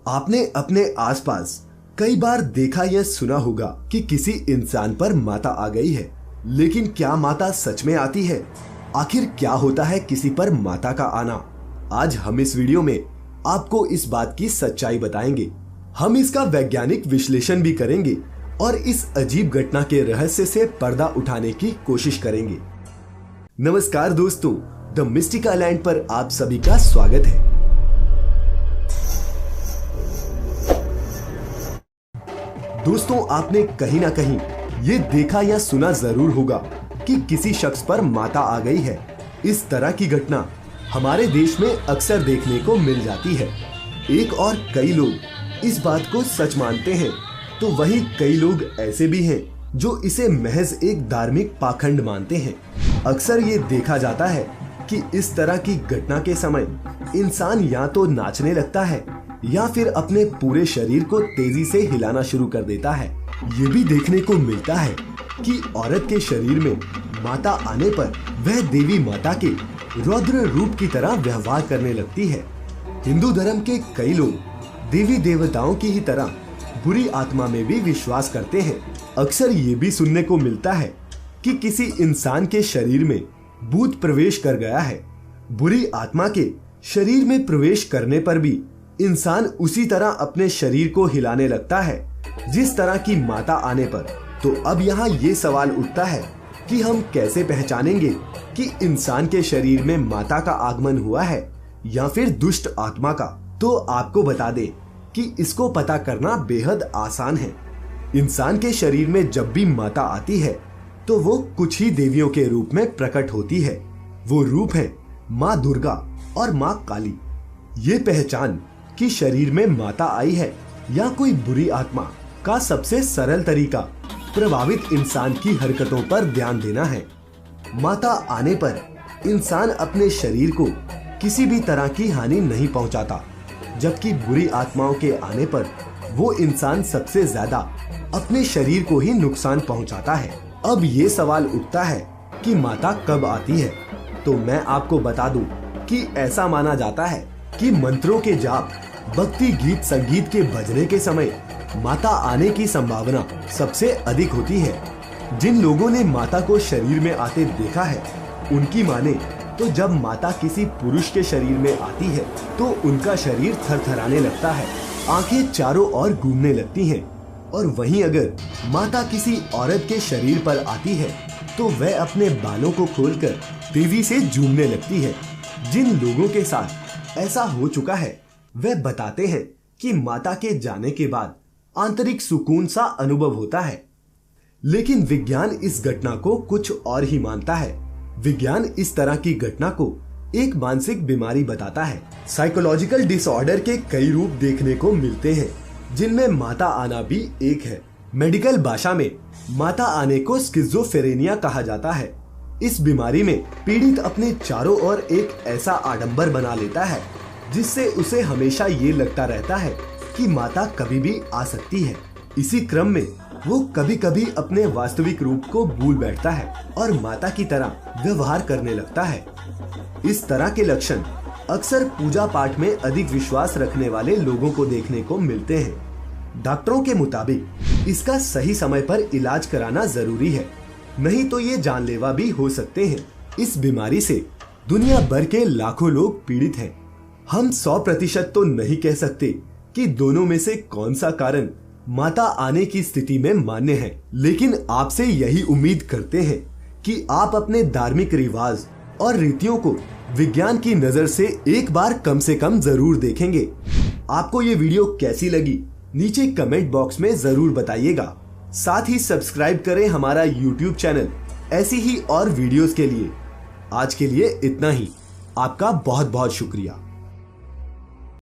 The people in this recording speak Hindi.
आपने अपने आसपास कई बार देखा या सुना होगा कि किसी इंसान पर माता आ गई है, लेकिन क्या माता सच में आती है? आखिर क्या होता है किसी पर माता का आना? आज हम इस वीडियो में आपको इस बात की सच्चाई बताएंगे। हम इसका वैज्ञानिक विश्लेषण भी करेंगे और इस अजीब घटना के रहस्य से पर्दा उठाने की कोशिश करेंगे। नमस्कार दोस्तों, द मिस्टिक आइलैंड पर आप सभी का स्वागत है। दोस्तों, आपने कहीं ना कहीं ये देखा या सुना जरूर होगा कि किसी शख्स पर माता आ गई है। इस तरह की घटना हमारे देश में अक्सर देखने को मिल जाती है। एक और कई लोग इस बात को सच मानते हैं, तो वहीं कई लोग ऐसे भी हैं जो इसे महज एक धार्मिक पाखंड मानते हैं। अक्सर ये देखा जाता है कि इस तरह की घटना के समय इंसान या तो नाचने लगता है या फिर अपने पूरे शरीर को तेजी से हिलाना शुरू कर देता है। ये भी देखने को मिलता है कि औरत के शरीर में माता आने पर वह देवी माता के रौद्र रूप की तरह व्यवहार करने लगती है। हिंदू धर्म के कई लोग देवी देवताओं की ही तरह बुरी आत्मा में भी विश्वास करते हैं। अक्सर ये भी सुनने को मिलता है कि किसी इंसान के शरीर में भूत प्रवेश कर गया है। बुरी आत्मा के शरीर में प्रवेश करने पर भी इंसान उसी तरह अपने शरीर को हिलाने लगता है जिस तरह की माता आने पर। तो अब यहाँ ये सवाल उठता है कि हम कैसे पहचानेंगे कि इंसान के शरीर में माता का आगमन हुआ है या फिर दुष्ट आत्मा का? तो आपको बता दें कि इसको पता करना बेहद आसान है। इंसान के शरीर में जब भी माता आती है तो वो कुछ ही देवियों के रूप में प्रकट होती है। वो रूप है माँ दुर्गा और माँ काली। ये पहचान कि शरीर में माता आई है या कोई बुरी आत्मा का सबसे सरल तरीका प्रभावित इंसान की हरकतों पर ध्यान देना है। माता आने पर इंसान अपने शरीर को किसी भी तरह की हानि नहीं पहुंचाता, जबकि बुरी आत्माओं के आने पर वो इंसान सबसे ज्यादा अपने शरीर को ही नुकसान पहुंचाता है। अब ये सवाल उठता है कि माता कब आती है? तो मैं आपको बता दूं कि ऐसा माना जाता है कि मंत्रों के जाप, भक्ति गीत संगीत के बजने के समय माता आने की संभावना सबसे अधिक होती है। जिन लोगों ने माता को शरीर में आते देखा है, उनकी माने तो जब माता किसी पुरुष के शरीर में आती है तो उनका शरीर थरथराने लगता है, आंखें चारों ओर घूमने लगती हैं। और वहीं अगर माता किसी औरत के शरीर पर आती है तो वह अपने बालों को खोलकर तेजी से झूमने लगती है। जिन लोगों के साथ ऐसा हो चुका है वह बताते हैं कि माता के जाने के बाद आंतरिक सुकून सा अनुभव होता है। लेकिन विज्ञान इस घटना को कुछ और ही मानता है। विज्ञान इस तरह की घटना को एक मानसिक बीमारी बताता है। साइकोलॉजिकल डिसऑर्डर के कई रूप देखने को मिलते हैं, जिनमें माता आना भी एक है। मेडिकल भाषा में माता आने को स्किज़ोफ्रेनिया कहा जाता है। इस बीमारी में पीड़ित अपने चारों ओर एक ऐसा आडंबर बना लेता है जिससे उसे हमेशा ये लगता रहता है कि माता कभी भी आ सकती है। इसी क्रम में वो कभी कभी अपने वास्तविक रूप को भूल बैठता है और माता की तरह व्यवहार करने लगता है। इस तरह के लक्षण अक्सर पूजा पाठ में अधिक विश्वास रखने वाले लोगों को देखने को मिलते हैं। डॉक्टरों के मुताबिक इसका सही समय पर इलाज कराना जरूरी है, नहीं तो ये जानलेवा भी हो सकते हैं। इस बीमारी से दुनिया भर के लाखों लोग पीड़ित हैं। हम 100% तो नहीं कह सकते कि दोनों में से कौन सा कारण माता आने की स्थिति में मान्य है, लेकिन आपसे यही उम्मीद करते हैं कि आप अपने धार्मिक रिवाज और रीतियों को विज्ञान की नजर से एक बार कम से कम जरूर देखेंगे। आपको ये वीडियो कैसी लगी नीचे कमेंट बॉक्स में जरूर बताइएगा। साथ ही सब्सक्राइब करें हमारा YouTube चैनल ऐसी ही और वीडियोस के लिए। आज के लिए इतना ही। आपका बहुत बहुत शुक्रिया।